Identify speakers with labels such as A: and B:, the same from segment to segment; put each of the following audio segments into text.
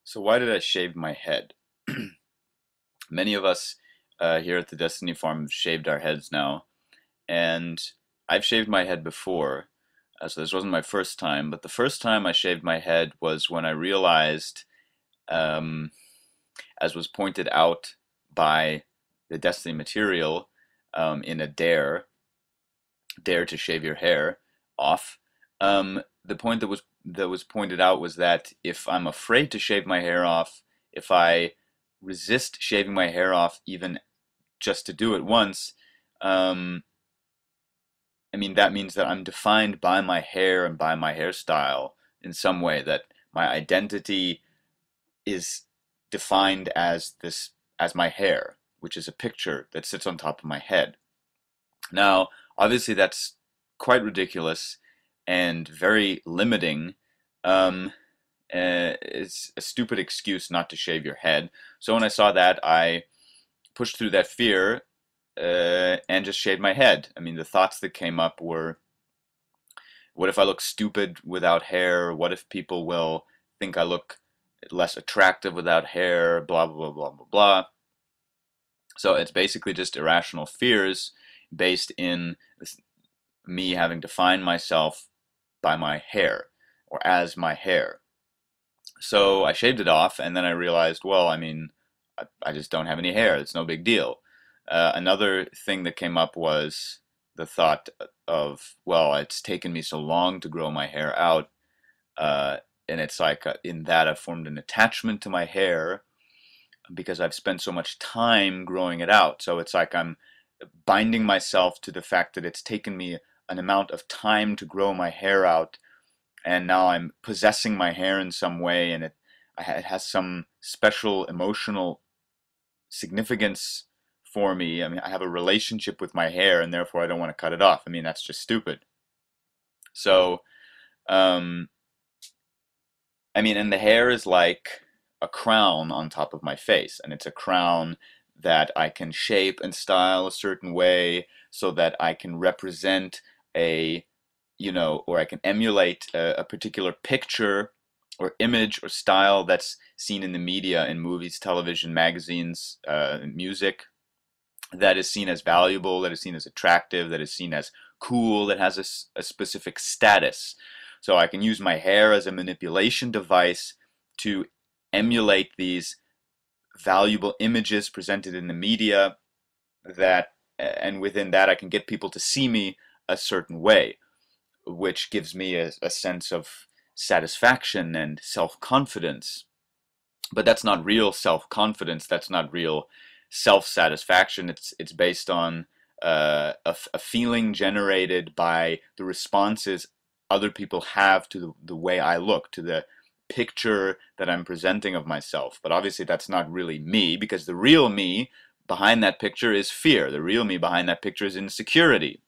A: So why did I shave my head? Many of us here at the Destiny farm have shaved our heads now, and I've shaved my head before, so this wasn't my first time, but the first time I shaved my head was when I realized, um, as was pointed out by the Destiny material in a dare to shave your hair off. The point that was pointed out was that if I'm afraid to shave my hair off, if I resist shaving my hair off even just to do it once, um, I mean that means that I'm defined by my hair and by my hairstyle in some way. That my identity is defined as my hair, which is a picture that sits on top of my head. Now, obviously, that's quite ridiculous and very limiting. Um, it's a stupid excuse not to shave your head. So when I saw that, I pushed through that fear and just shaved my head. I mean, the thoughts that came up were, what if I look stupid without hair? What if people will think I look less attractive without hair? Blah, blah, blah, blah, blah, blah. So it's basically just irrational fears based in me having to find myself by my hair or as my hair. So I shaved it off, and then I realized, well, I mean, I just don't have any hair. It's no big deal. Another thing that came up was the thought of, well, it's taken me so long to grow my hair out, uh, and it's like in that I've formed an attachment to my hair because I've spent so much time growing it out. So it's like I'm binding myself to the fact that it's taken me an amount of time to grow my hair out, and now I'm possessing my hair in some way, and it has some special emotional significance for me. I mean, I have a relationship with my hair, and therefore I don't want to cut it off. I mean, that's just stupid. So, um, I mean, and the hair is like a crown on top of my face, and it's a crown that I can shape and style a certain way so that I can represent a, or I can emulate a particular picture or image or style that's seen in the media, in movies, television, magazines, music, that is seen as valuable, that is seen as attractive, that is seen as cool, that has a specific status. So I can use my hair as a manipulation device to emulate these valuable images presented in the media, and within that I can get people to see me a certain way, which gives me a sense of satisfaction and self-confidence. But that's not real self-confidence. That's not real self-satisfaction. It's based on a feeling generated by the responses other people have to the way I look, to the picture that I'm presenting of myself. But obviously that's not really me, because the real me behind that picture is fear. The real me behind that picture is insecurity.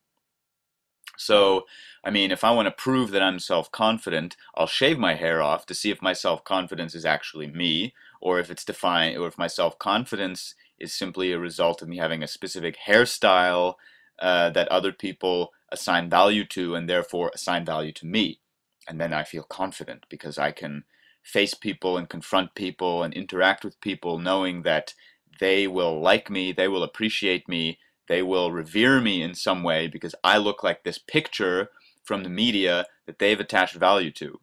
A: So, I mean, if I want to prove that I'm self-confident, I'll shave my hair off to see if my self-confidence is actually me, or if it's defined, or if my self-confidence is simply a result of me having a specific hairstyle that other people assign value to, and therefore assign value to me. And then I feel confident because I can face people and confront people and interact with people knowing that they will like me, they will appreciate me, they will revere me in some way because I look like this picture from the media that they've attached value to.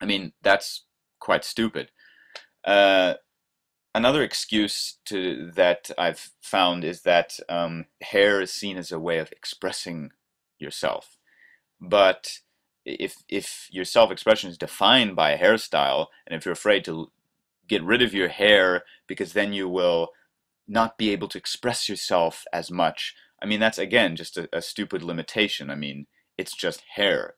A: I mean, that's quite stupid. Uh, Another excuse that I've found is that hair is seen as a way of expressing yourself. But if your self-expression is defined by a hairstyle, and if you're afraid to get rid of your hair because then you will not be able to express yourself as much, I mean, that's again just a stupid limitation. I mean, it's just hair.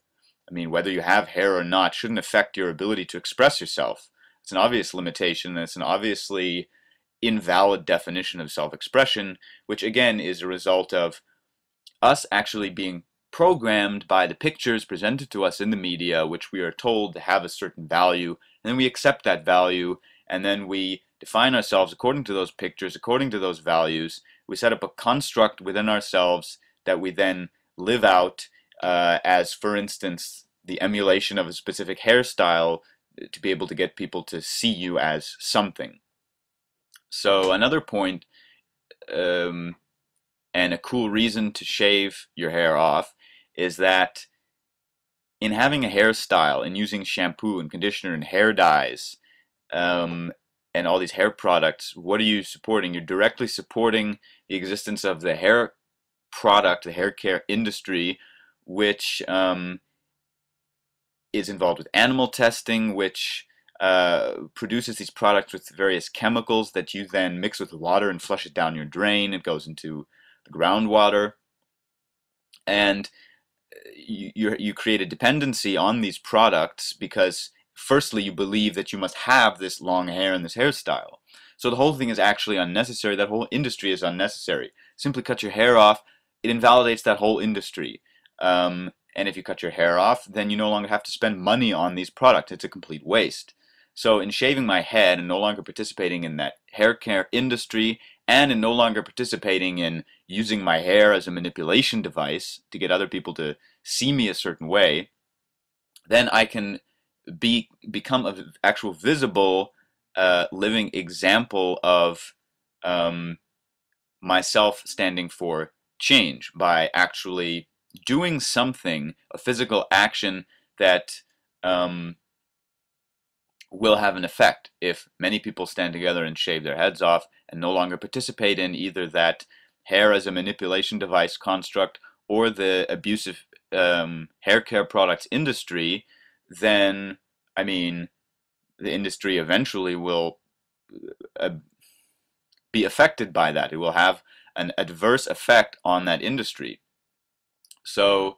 A: I mean, whether you have hair or not shouldn't affect your ability to express yourself. It's an obvious limitation, and it's an obviously invalid definition of self-expression, which again is a result of us actually being programmed by the pictures presented to us in the media, which we are told to have a certain value, and then we accept that value, and then we define ourselves according to those pictures, according to those values. We set up a construct within ourselves that we then live out, as, for instance, the emulation of a specific hairstyle to be able to get people to see you as something. So another point, um, and a cool reason to shave your hair off, is that in having a hairstyle and using shampoo and conditioner and hair dyes, um, and all these hair products, what are you supporting? You're directly supporting the existence of the hair product, the hair care industry, which is involved with animal testing, which produces these products with various chemicals that you then mix with water and flush it down your drain. It goes into the groundwater, and you create a dependency on these products because firstly you believe that you must have this long hair and this hairstyle. So the whole thing is actually unnecessary. That whole industry is unnecessary. Simply cut your hair off. It invalidates that whole industry. And if you cut your hair off, then you no longer have to spend money on these products. It's a complete waste. So in shaving my head and no longer participating in that hair care industry, and in no longer participating in using my hair as a manipulation device to get other people to see me a certain way, then I can become an actual visible, living example of myself standing for change by actually doing something, a physical action that will have an effect if many people stand together and shave their heads off and no longer participate in either that hair as a manipulation device construct or the abusive hair care products industry. Then, I mean, the industry eventually will uh, be affected by that. It will have an adverse effect on that industry. So,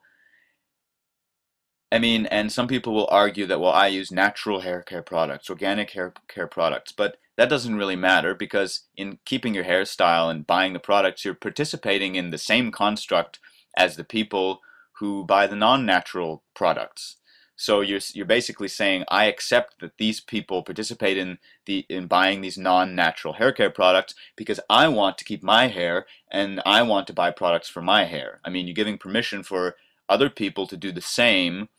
A: I mean, and some people will argue that, well, I use natural hair care products, organic hair care products, but that doesn't really matter because in keeping your hairstyle and buying the products, you're participating in the same construct as the people who buy the non-natural products. So you're basically saying, I accept that these people participate in buying these non-natural hair care products because I want to keep my hair and I want to buy products for my hair. I mean, you're giving permission for other people to do the same,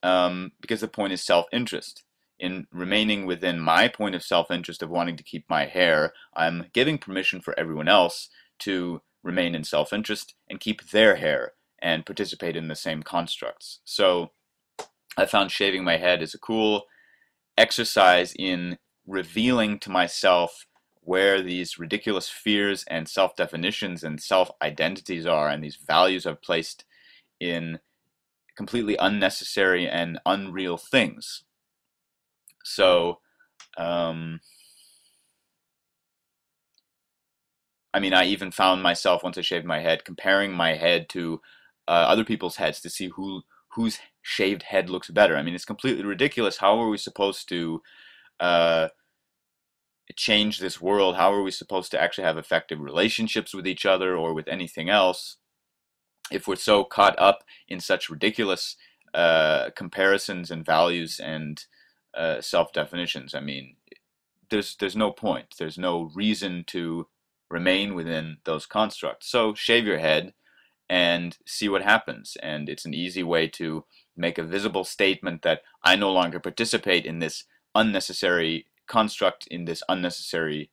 A: because the point is self-interest. In remaining within my point of self-interest of wanting to keep my hair, I'm giving permission for everyone else to remain in self-interest and keep their hair and participate in the same constructs. So I found shaving my head is a cool exercise in revealing to myself where these ridiculous fears and self-definitions and self-identities are and these values I've placed in completely unnecessary and unreal things. So, I mean, I even found myself once I shaved my head comparing my head to other people's heads to see whose shaved head looks better. I mean, it's completely ridiculous. How are we supposed to uh, change this world? How are we supposed to actually have effective relationships with each other or with anything else if we're so caught up in such ridiculous comparisons and values and self-definitions? I mean, there's no point. There's no reason to remain within those constructs. So shave your head and see what happens. And it's an easy way to make a visible statement that I no longer participate in this unnecessary construct, in this unnecessary